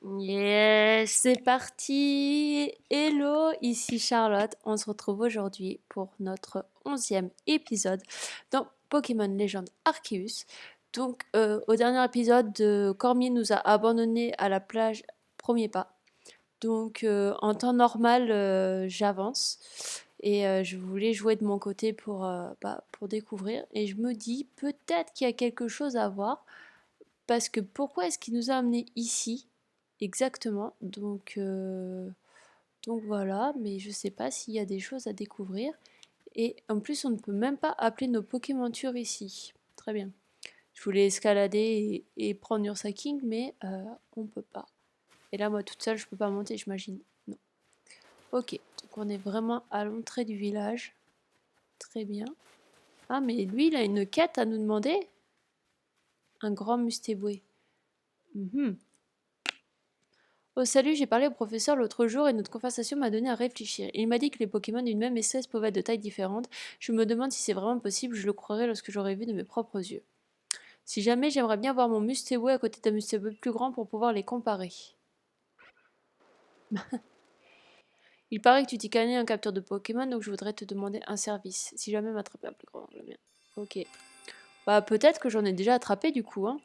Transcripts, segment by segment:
Yes, c'est parti. Hello, ici Charlotte. On se retrouve aujourd'hui pour notre 11e épisode dans Pokémon Legend Arceus. Donc, au dernier épisode, Cormier nous a abandonnés à la plage premier pas. Donc, en temps normal, j'avance et je voulais jouer de mon côté pour découvrir. Et je me dis peut-être qu'il y a quelque chose à voir parce que pourquoi est-ce qu'il nous a amenés ici exactement? Donc voilà, mais je sais pas s'il y a des choses à découvrir. Et en plus, on ne peut même pas appeler nos Pokémontures ici. Très bien. Je voulais escalader et prendre Ursaking, mais on peut pas. Et là, moi, toute seule, je peux pas monter, j'imagine. Non. Ok, donc on est vraiment à l'entrée du village. Très bien. Ah, mais lui, il a une quête à nous demander. Un grand Mustéboué. Mhm. Oh salut, j'ai parlé au professeur l'autre jour et notre conversation m'a donné à réfléchir. Il m'a dit que les Pokémon d'une même espèce pouvaient être de tailles différentes. Je me demande si c'est vraiment possible, je le croirais lorsque j'aurai vu de mes propres yeux. Si jamais, j'aimerais bien voir mon Musteway à côté d'un Musteway plus grand pour pouvoir les comparer. Il paraît que tu t'y connais en capture de Pokémon, donc je voudrais te demander un service. Si jamais m'attraper un plus grand que le mien. Ok. Bah peut-être que j'en ai déjà attrapé du coup, hein.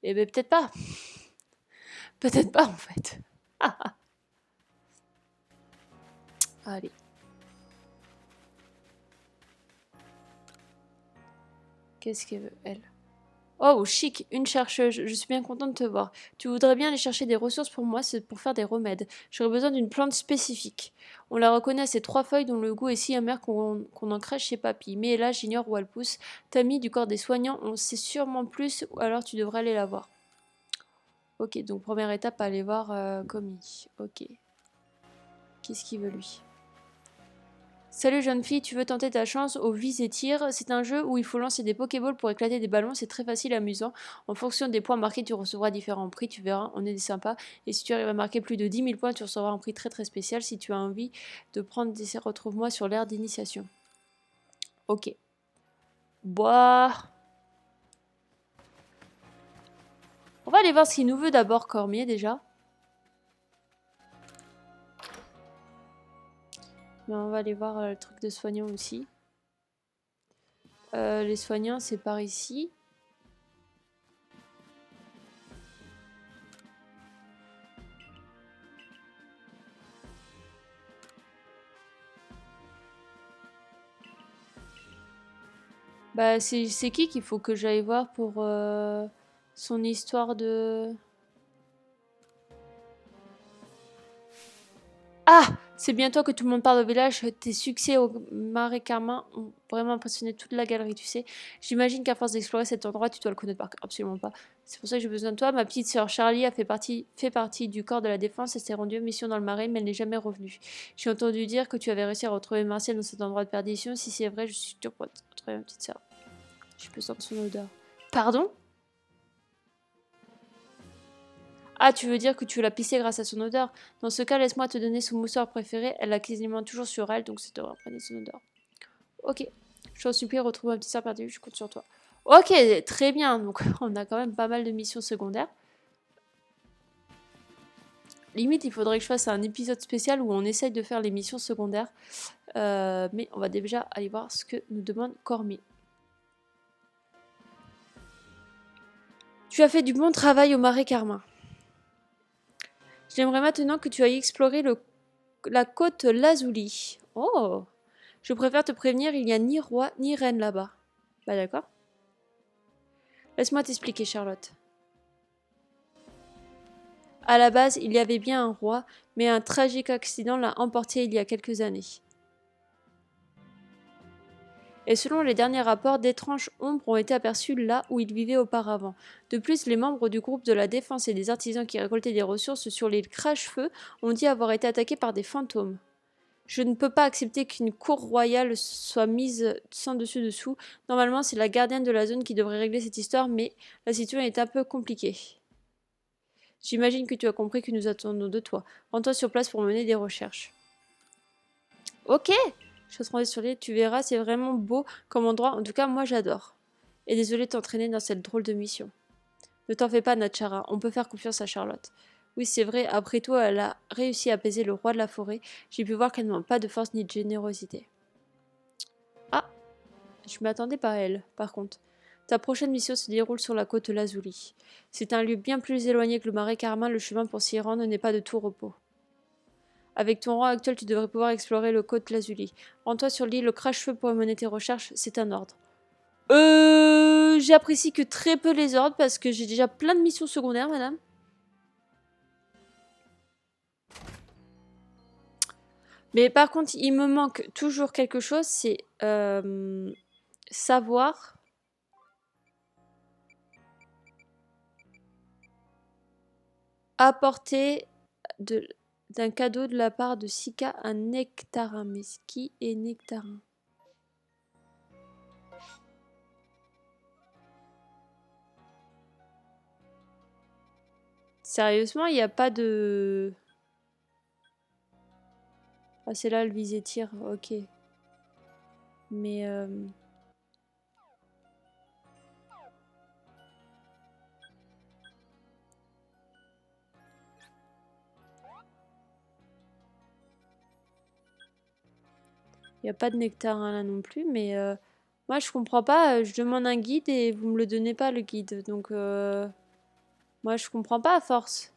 Eh ben peut-être pas. Peut-être pas en fait. Allez. Qu'est-ce qu'elle veut, elle? Oh, chic, une chercheuse, je suis bien contente de te voir. Tu voudrais bien aller chercher des ressources pour moi, c'est pour faire des remèdes. J'aurais besoin d'une plante spécifique. On la reconnaît à ces trois feuilles dont le goût est si amer qu'on en crèche chez Papy. Mais là, j'ignore où elle pousse. Tammy, du corps des soignants, on sait sûrement plus, ou alors tu devrais aller la voir. Ok, donc première étape, aller voir Comy. Ok. Qu'est-ce qu'il veut lui? Salut jeune fille, tu veux tenter ta chance au vis et tir? C'est un jeu où il faut lancer des Pokéballs pour éclater des ballons, c'est très facile et amusant. En fonction des points marqués, tu recevras différents prix, tu verras, on est sympa. Et si tu arrives à marquer plus de 10 000 points, tu recevras un prix très très spécial. Si tu as envie de prendre des essais, retrouve-moi sur l'aire d'initiation. Ok. Boah. On va aller voir ce qu'il nous veut d'abord, Cormier, déjà. Mais on va aller voir le truc de soignants aussi. Les soignants, c'est par ici. Bah, c'est qui qu'il faut que j'aille voir pour son histoire de... Ah! C'est bien toi que tout le monde parle au village. Tes succès au Marais Carmin ont vraiment impressionné toute la galerie, tu sais. J'imagine qu'à force d'explorer cet endroit, tu dois le connaître par cœur. Absolument pas. C'est pour ça que j'ai besoin de toi. Ma petite sœur Charlie a fait partie du corps de la défense et s'est rendue en mission dans le Marais, mais elle n'est jamais revenue. J'ai entendu dire que tu avais réussi à retrouver Martial dans cet endroit de perdition. Si c'est vrai, je suis sûre pour retrouver ma petite sœur. Je peux sentir son odeur. Pardon? Ah, tu veux dire que tu l'as pissée grâce à son odeur? Dans ce cas, laisse-moi te donner son mousseur préféré. Elle l'a quasiment toujours sur elle, donc ça devrait imprégner son odeur. Ok. Je t'en supplie, retrouve ma petite sœur perdue, je compte sur toi. Ok, très bien. Donc, on a quand même pas mal de missions secondaires. Limite, il faudrait que je fasse un épisode spécial où on essaye de faire les missions secondaires. Mais on va déjà aller voir ce que nous demande Cormier. Tu as fait du bon travail au Marais Carmin. J'aimerais maintenant que tu ailles explorer la côte Lazuli. Oh! Je préfère te prévenir, il n'y a ni roi ni reine là-bas. Bah d'accord. Laisse-moi t'expliquer, Charlotte. À la base, il y avait bien un roi, mais un tragique accident l'a emporté il y a quelques années. Et selon les derniers rapports, d'étranges ombres ont été aperçues là où il vivait auparavant. De plus, les membres du groupe de la défense et des artisans qui récoltaient des ressources sur l'île Crache-Feu ont dit avoir été attaqués par des fantômes. Je ne peux pas accepter qu'une cour royale soit mise sans dessus-dessous. Normalement, c'est la gardienne de la zone qui devrait régler cette histoire, mais la situation est un peu compliquée. J'imagine que tu as compris que nous attendons de toi. Rends-toi sur place pour mener des recherches. Ok! Je te sur l'île, tu verras, c'est vraiment beau comme endroit. En tout cas, moi j'adore. Et désolé de t'entraîner dans cette drôle de mission. Ne t'en fais pas, Natchara, on peut faire confiance à Charlotte. Oui, c'est vrai, après tout, elle a réussi à apaiser le roi de la forêt. J'ai pu voir qu'elle ne manque pas de force ni de générosité. Ah, je m'attendais pas à elle, par contre. Ta prochaine mission se déroule sur la côte Lazuli. C'est un lieu bien plus éloigné que le marais Carmin, le chemin pour s'y rendre n'est pas de tout repos. Avec ton rang actuel, tu devrais pouvoir explorer le côte Lazuli. Rends-toi sur l'île au crash-feu pour mener tes recherches, c'est un ordre. J'apprécie que très peu les ordres parce que j'ai déjà plein de missions secondaires, madame. Mais par contre, il me manque toujours quelque chose, c'est savoir apporter d'un cadeau de la part de Sika un nectarin. Mais qui est nectarin? Sérieusement, il n'y a pas de... Ah, c'est là le visé tir, ok. Mais... il n'y a pas de nectarin là non plus, mais... moi, je comprends pas. Je demande un guide et vous me le donnez pas, le guide. Donc, moi, je comprends pas à force.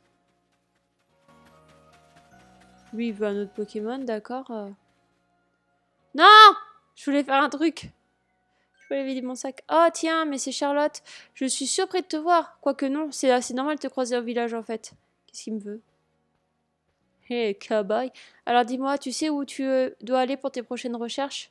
Lui, il veut un autre Pokémon, d'accord. Non! Je voulais faire un truc. Je voulais vider mon sac. Oh, tiens, mais c'est Charlotte. Je suis surpris de te voir. Quoique non, c'est assez normal de te croiser au village, en fait. Qu'est-ce qu'il me veut? Hey, cowboy. Alors, dis-moi, tu sais où tu dois aller pour tes prochaines recherches?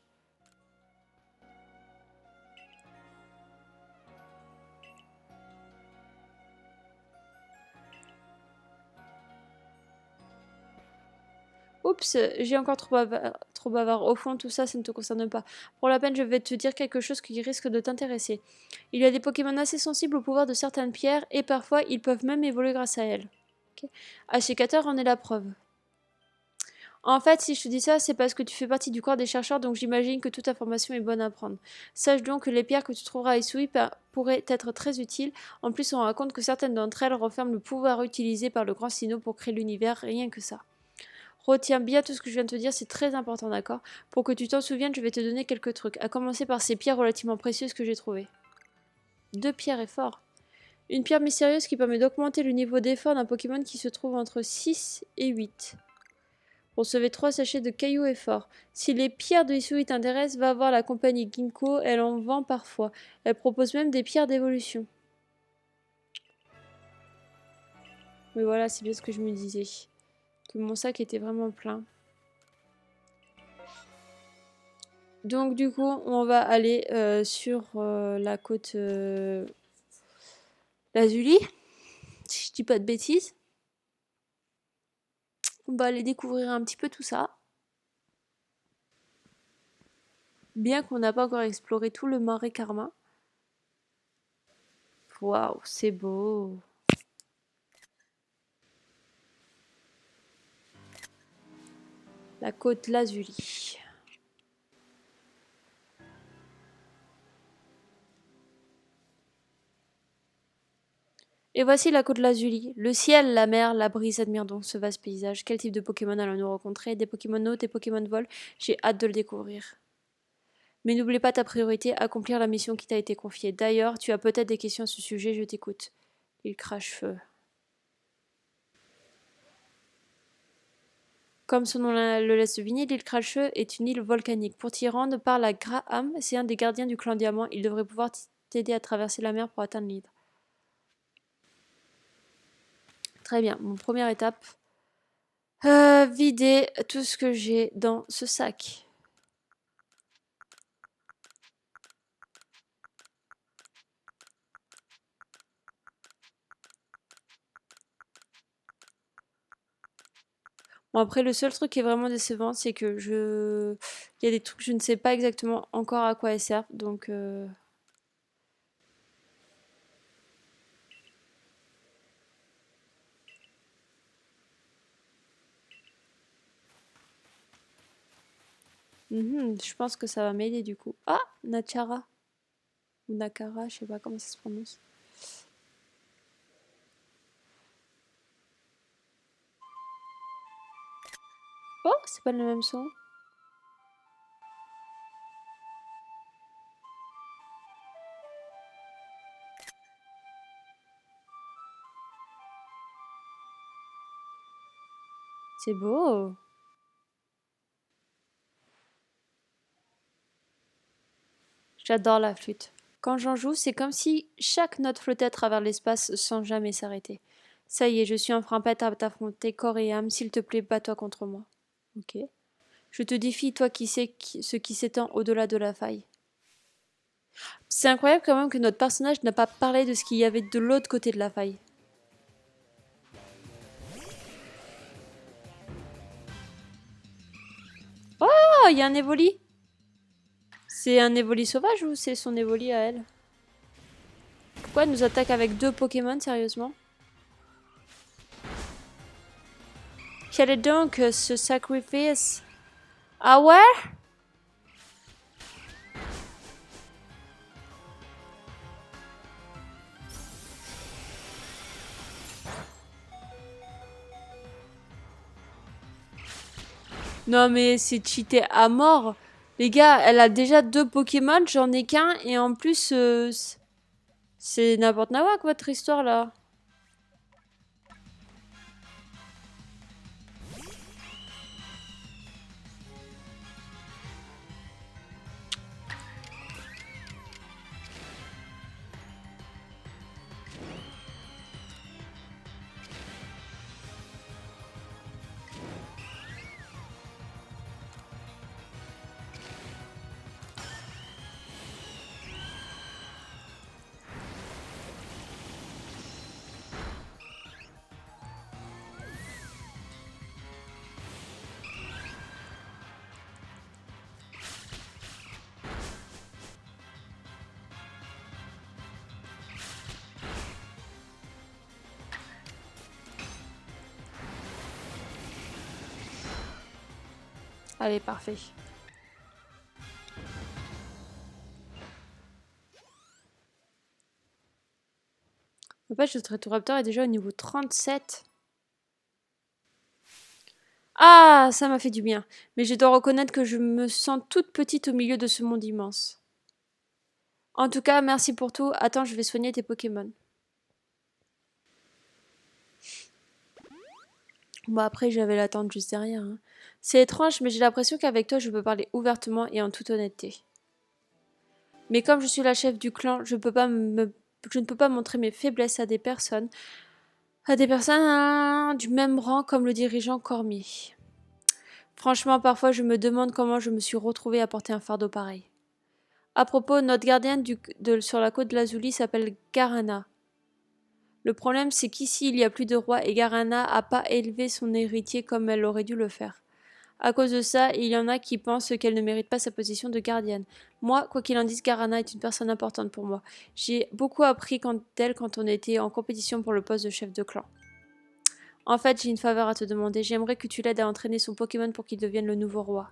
Oups, j'ai encore trop bavard. Au fond, tout ça, ça ne te concerne pas. Pour la peine, je vais te dire quelque chose qui risque de t'intéresser. Il y a des Pokémon assez sensibles au pouvoir de certaines pierres, et parfois, ils peuvent même évoluer grâce à elles. Okay. Ashikator en est la preuve. En fait, si je te dis ça, c'est parce que tu fais partie du corps des chercheurs, donc j'imagine que toute information est bonne à prendre. Sache donc que les pierres que tu trouveras à Isui pourraient être très utiles. En plus, on raconte que certaines d'entre elles renferment le pouvoir utilisé par le grand Sinnoh pour créer l'univers, rien que ça. Retiens bien tout ce que je viens de te dire, c'est très important, d'accord? Pour que tu t'en souviennes, je vais te donner quelques trucs, à commencer par ces pierres relativement précieuses que j'ai trouvées. 2 pierres est fort. Une pierre mystérieuse qui permet d'augmenter le niveau d'effort d'un Pokémon qui se trouve entre 6 et 8. Recevez 3 sachets de cailloux et fort. Si les pierres de Hisui t'intéressent, va voir la compagnie Ginkgo, elle en vend parfois. Elle propose même des pierres d'évolution. Mais voilà, c'est bien ce que je me disais. Que mon sac était vraiment plein. Donc du coup, on va aller sur la côte Lazuli, si je dis pas de bêtises. On va aller découvrir un petit peu tout ça. Bien qu'on n'a pas encore exploré tout le marais Carmin. Waouh, c'est beau. La côte Lazuli. Et voici la côte Lazuli. Le ciel, la mer, la brise, admire donc ce vaste paysage. Quel type de Pokémon allons-nous rencontrer? Des Pokémon eau, des Pokémon vol? J'ai hâte de le découvrir. Mais n'oublie pas ta priorité, accomplir la mission qui t'a été confiée. D'ailleurs, tu as peut-être des questions à ce sujet, je t'écoute. Il crache feu. Comme son nom le laisse deviner, l'île Cracheux est une île volcanique. Pour t'y rendre, parle à Graham, c'est un des gardiens du clan Diamant. Il devrait pouvoir t'aider à traverser la mer pour atteindre l'île. Très bien, mon première étape. Vider tout ce que j'ai dans ce sac. Bon, après, le seul truc qui est vraiment décevant, c'est que il y a des trucs, je ne sais pas exactement encore à quoi elles servent, donc... je pense que ça va m'aider du coup. Ah, Nachara. Ou Nakara, je sais pas comment ça se prononce. Oh, c'est pas le même son. C'est beau. J'adore la flûte. Quand j'en joue, c'est comme si chaque note flottait à travers l'espace sans jamais s'arrêter. Ça y est, je suis enfin prête à t'affronter corps et âme. S'il te plaît, bats-toi contre moi. Ok. Je te défie, toi qui sais ce qui s'étend au-delà de la faille. C'est incroyable quand même que notre personnage n'a pas parlé de ce qu'il y avait de l'autre côté de la faille. Oh, il y a un évoli. C'est un évoli sauvage ou c'est son évoli à elle? Pourquoi elle nous attaque avec 2 Pokémon, sérieusement? Quel est donc ce sacrifice? Ah ouais? Non mais c'est cheaté à mort. Les gars, elle a déjà 2 Pokémon, j'en ai qu'un, et en plus, c'est n'importe nawak votre histoire là. Allez, parfait. N'empêche, le Stratoraptor est déjà au niveau 37. Ah, ça m'a fait du bien. Mais je dois reconnaître que je me sens toute petite au milieu de ce monde immense. En tout cas, merci pour tout. Attends, je vais soigner tes Pokémon. Bon, après, j'avais l'attente juste derrière, hein. C'est étrange, mais j'ai l'impression qu'avec toi, je peux parler ouvertement et en toute honnêteté. Mais comme je suis la chef du clan, je ne peux pas montrer mes faiblesses à des personnes hein, du même rang comme le dirigeant Cormier. Franchement, parfois, je me demande comment je me suis retrouvée à porter un fardeau pareil. À propos, notre gardienne sur la côte de Lazuli s'appelle Garana. Le problème, c'est qu'ici, il n'y a plus de roi et Garana a pas élevé son héritier comme elle aurait dû le faire. À cause de ça, il y en a qui pensent qu'elle ne mérite pas sa position de gardienne. Moi, quoi qu'il en dise, Garana est une personne importante pour moi. J'ai beaucoup appris d'elle quand on était en compétition pour le poste de chef de clan. En fait, j'ai une faveur à te demander. J'aimerais que tu l'aides à entraîner son Pokémon pour qu'il devienne le nouveau roi.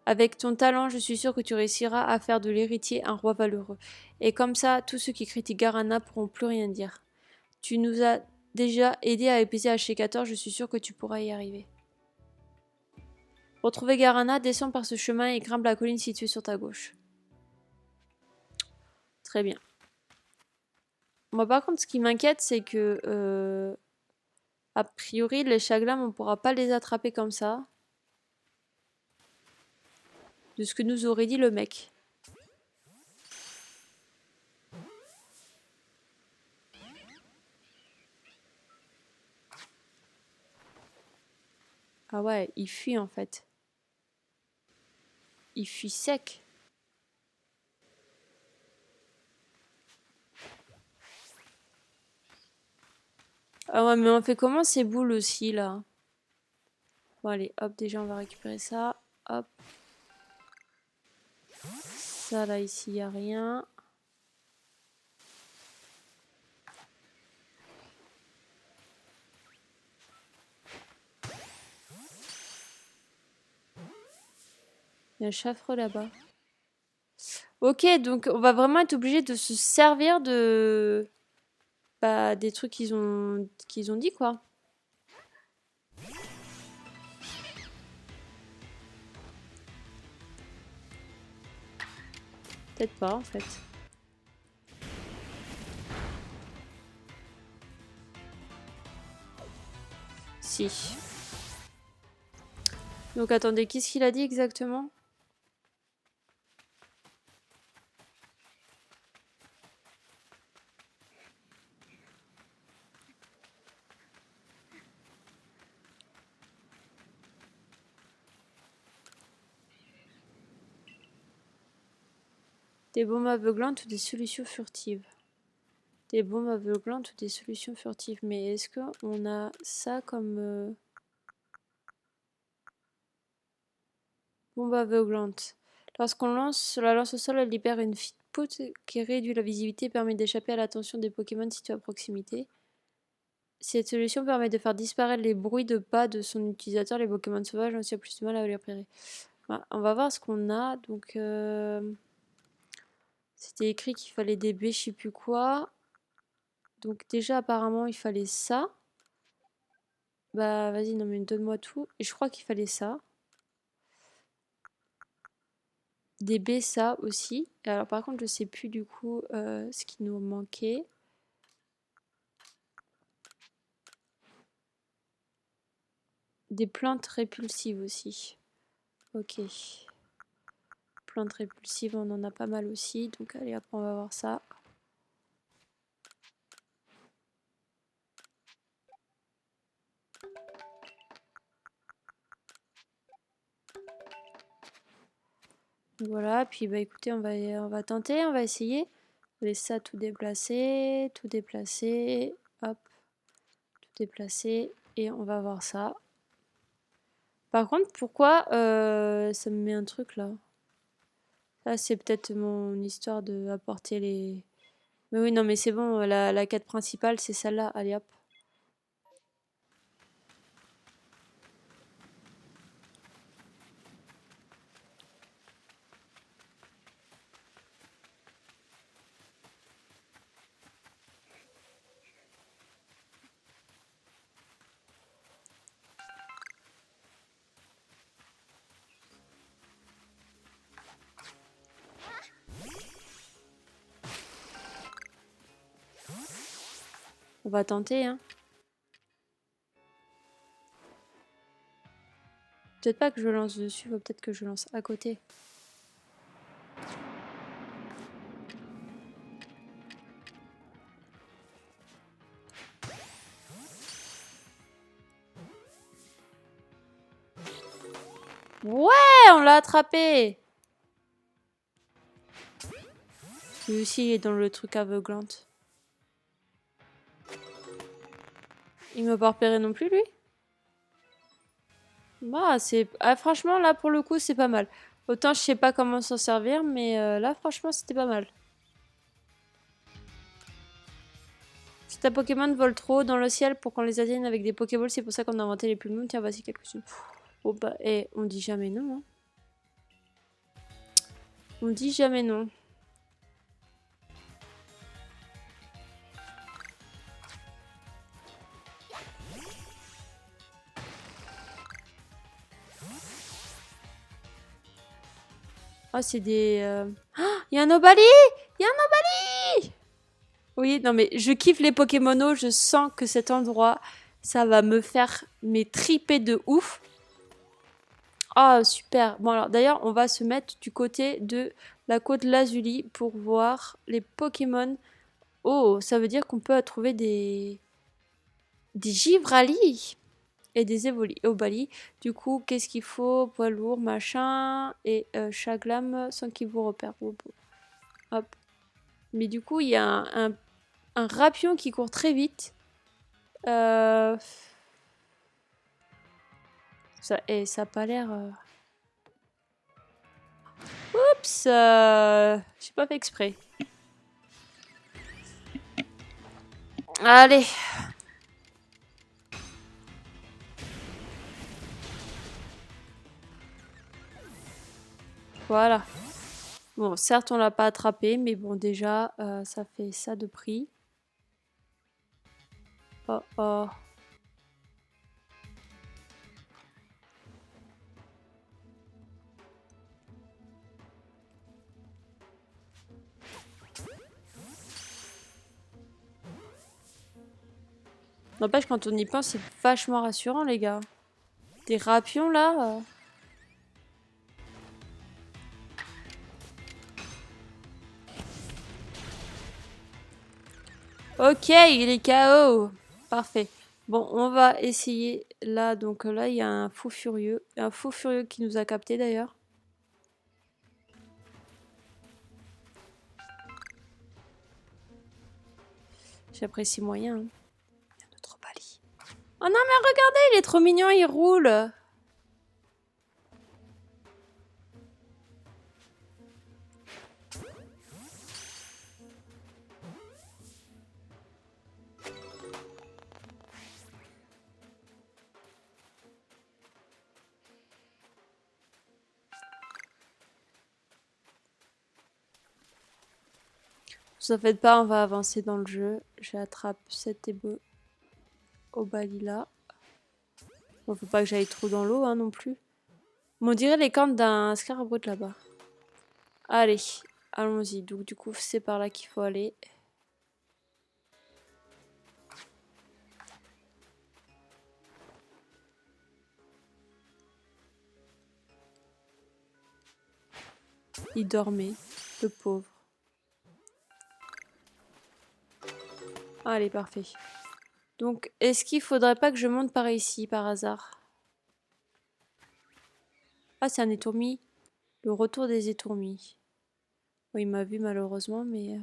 Avec ton talent, je suis sûre que tu réussiras à faire de l'héritier un roi valeureux. Et comme ça, tous ceux qui critiquent Garana pourront plus rien dire. Tu nous as déjà aidé à épaiser H14, je suis sûre que tu pourras y arriver. Pour trouver Garana, descends par ce chemin et grimpe la colline située sur ta gauche. Très bien. Moi par contre, ce qui m'inquiète, c'est que a priori, les Chaglam, on pourra pas les attraper comme ça. De ce que nous aurait dit le mec. Ah ouais, il fuit en fait. Il fuit sec. Ah ouais, mais on fait comment ces boules aussi là? Bon allez, hop, déjà on va récupérer ça. Hop. Ça là, ici, il n'y a rien. Il y a un chaffreux là-bas. Ok, donc on va vraiment être obligé de se servir de... Bah, des trucs qu'ils ont dit quoi. Peut-être pas en fait. Si. Donc attendez, qu'est-ce qu'il a dit exactement? Des bombes aveuglantes ou des solutions furtives? Des bombes aveuglantes ou des solutions furtives. Mais est-ce qu'on a ça comme... bombe aveuglante. Lorsqu'on la lance au sol, elle libère une poudre qui réduit la visibilité et permet d'échapper à l'attention des Pokémon situés à proximité. Cette solution permet de faire disparaître les bruits de pas de son utilisateur. Les Pokémon sauvages ont aussi plus de mal à les repérer. Voilà, on va voir ce qu'on a. Donc, c'était écrit qu'il fallait des baies, je sais plus quoi. Donc déjà, apparemment, il fallait ça. Bah, vas-y, non mais donne-moi tout. Et je crois qu'il fallait ça. Des baies, ça aussi. Et alors, par contre, je sais plus du coup ce qui nous manquait. Des plantes répulsives aussi. Ok. Plantes répulsives, on en a pas mal aussi. Donc, allez, après, on va voir ça. Voilà, puis bah écoutez, on va tenter, on va essayer. On va laisser ça tout déplacer, hop, tout déplacer, et on va voir ça. Par contre, pourquoi ça me met un truc là? Ça, c'est peut-être mon histoire de apporter les... Mais oui, non, mais c'est bon, la quête principale, c'est celle-là. Allez, hop. On va tenter, hein. Peut-être pas que je lance dessus, faut peut-être que je lance à côté. Ouais, on l'a attrapé. Lui aussi, il est dans le truc aveuglante. Il m'a pas repéré non plus, lui. Bah, c'est... Ah, franchement, là, pour le coup, c'est pas mal. Autant, je sais pas comment s'en servir, mais là, franchement, c'était pas mal. Si ta Pokémon vole trop haut dans le ciel pour qu'on les atteigne avec des Pokéballs, c'est pour ça qu'on a inventé les plumes. Tiens, voici quelques-unes. Oh bah, et on dit jamais non. Hein. On dit jamais non. Ah, c'est des... Oh, y a un Obali! Y a un Obali! Oui, non mais je kiffe les Pokémonos, je sens que cet endroit, ça va me faire mes triper de ouf. Ah, super. Bon alors d'ailleurs, on va se mettre du côté de la côte Lazuli pour voir les Pokémon. Oh, ça veut dire qu'on peut trouver des Givrali et des Obali. Du coup, qu'est-ce qu'il faut? Poids lourd, machin, et Chaglam sans qu'il vous repère. Hop. Mais du coup, il y a un Rapion qui court très vite. Ça, et ça a pas l'air... Oups, j'ai pas fait exprès. Allez. Voilà. Bon, certes, on l'a pas attrapé, mais bon, déjà, ça fait ça de prix. Oh oh. N'empêche, quand on y pense, c'est vachement rassurant, les gars. Des rapions, là. Ok, il est KO. Parfait. Bon, on va essayer là. Donc là, il y a un fou furieux. Un fou furieux qui nous a capté d'ailleurs. J'apprécie moyen. Hein. Notre Bali. Oh non, mais regardez, il est trop mignon, il roule. Ne vous en faites pas, on va avancer dans le jeu. J'attrape cet ébo au Bali là. Bon, faut pas que j'aille trop dans l'eau hein, non plus. Mais on dirait les cornes d'un scarabée là-bas. Allez, allons-y. Donc du coup, c'est par là qu'il faut aller. Il dormait, le pauvre. Allez, parfait. Donc, est-ce qu'il faudrait pas que je monte par ici, par hasard? Ah, c'est un étourmi. Le retour des étourmis. Bon, il m'a vu malheureusement, mais...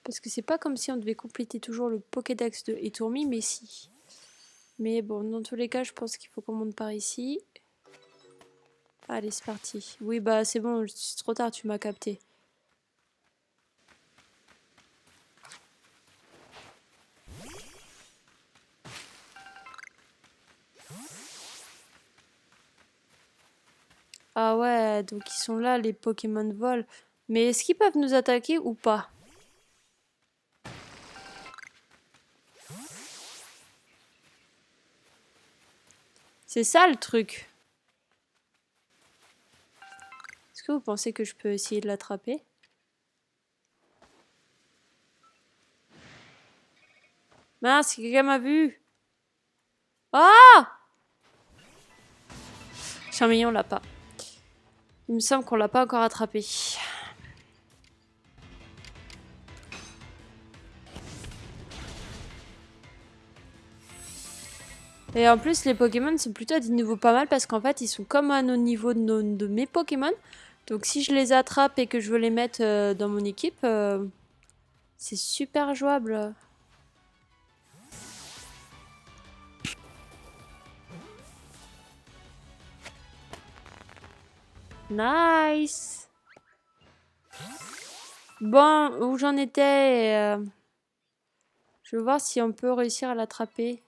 Parce que c'est pas comme si on devait compléter toujours le Pokédex de étourmi, mais si. Mais bon, dans tous les cas, je pense qu'il faut qu'on monte par ici. Allez, c'est parti. Oui, bah c'est bon, c'est trop tard, tu m'as capté. Ah ouais, donc ils sont là, les Pokémon vol. Mais est-ce qu'ils peuvent nous attaquer ou pas? C'est ça le truc. Est-ce que vous pensez que je peux essayer de l'attraper? Mince, quelqu'un m'a vu. Ah! Charmillon, on l'a pas. Il me semble qu'on l'a pas encore attrapé. Et en plus, les Pokémon sont plutôt à des niveaux pas mal parce qu'en fait, ils sont comme à nos niveaux de mes Pokémon. Donc si je les attrape et que je veux les mettre dans mon équipe, c'est super jouable. Nice! Bon, où j'en étais je vais voir si on peut réussir à l'attraper.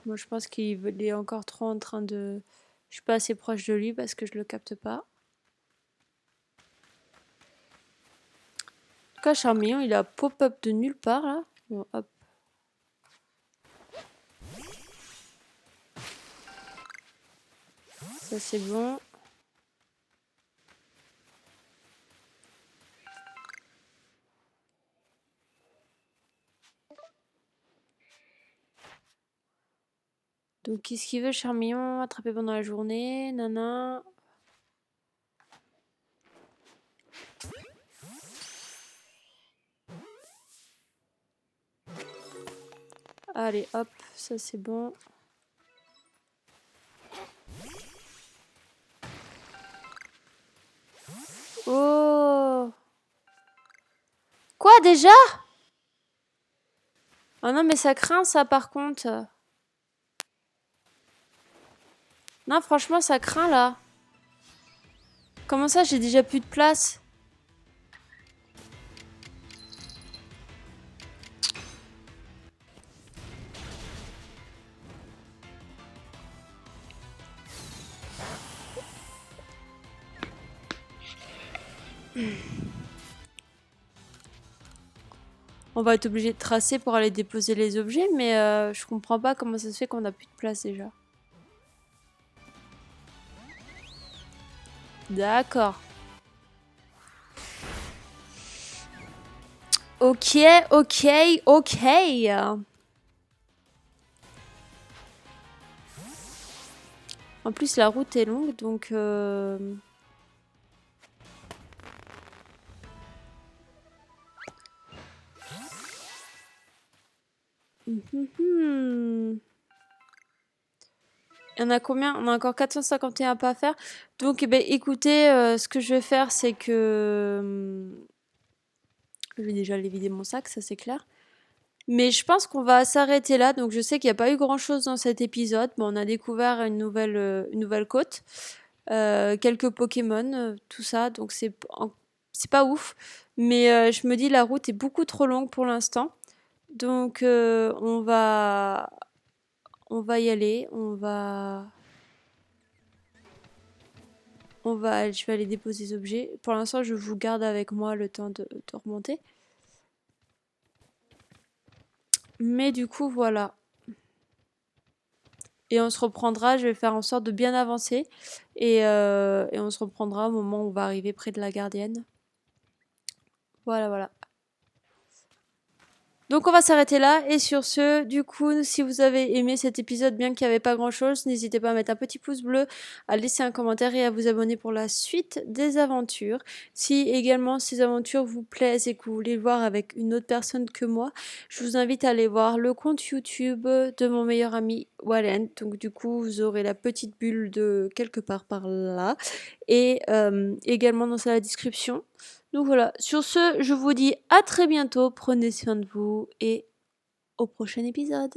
Moi, je pense qu'il est encore trop en train de... Je suis pas assez proche de lui parce que je le capte pas. En tout cas, Charmillon, il a pop-up de nulle part, là. Bon, hop. Ça, c'est bon. Donc, qu'est-ce qu'il veut, Charmillon? Attraper pendant la journée, nana. Allez, hop, ça c'est bon. Oh! Quoi, déjà? Oh non, mais ça craint, ça, par contre. Non, franchement, ça craint, là. Comment ça, j'ai déjà plus de place? On va être obligé de tracer pour aller déposer les objets, mais je comprends pas comment ça se fait qu'on a plus de place déjà. D'accord. Ok, ok, ok. En plus, la route est longue, donc... Il y en a combien? On a encore 451 pas à faire. Donc, eh ben, écoutez, ce que je vais faire, c'est que... je vais déjà aller vider mon sac, ça c'est clair. Mais je pense qu'on va s'arrêter là. Donc, je sais qu'il n'y a pas eu grand-chose dans cet épisode. Bon, on a découvert une nouvelle côte. Quelques Pokémon, tout ça. Donc, c'est pas ouf. Mais je me dis, la route est beaucoup trop longue pour l'instant. Donc, on va y aller. Je vais aller déposer les objets. Pour l'instant, je vous garde avec moi le temps de remonter. Mais du coup, voilà. Et on se reprendra, je vais faire en sorte de bien avancer. Et on se reprendra au moment où on va arriver près de la gardienne. Voilà, voilà. Donc on va s'arrêter là et sur ce, du coup, si vous avez aimé cet épisode, bien qu'il n'y avait pas grand chose, n'hésitez pas à mettre un petit pouce bleu, à laisser un commentaire et à vous abonner pour la suite des aventures. Si également ces aventures vous plaisent et que vous voulez le voir avec une autre personne que moi, je vous invite à aller voir le compte YouTube de mon meilleur ami Wallen. Donc du coup, vous aurez la petite bulle de quelque part par là et également dans la description. Donc voilà, sur ce, je vous dis à très bientôt, prenez soin de vous et au prochain épisode.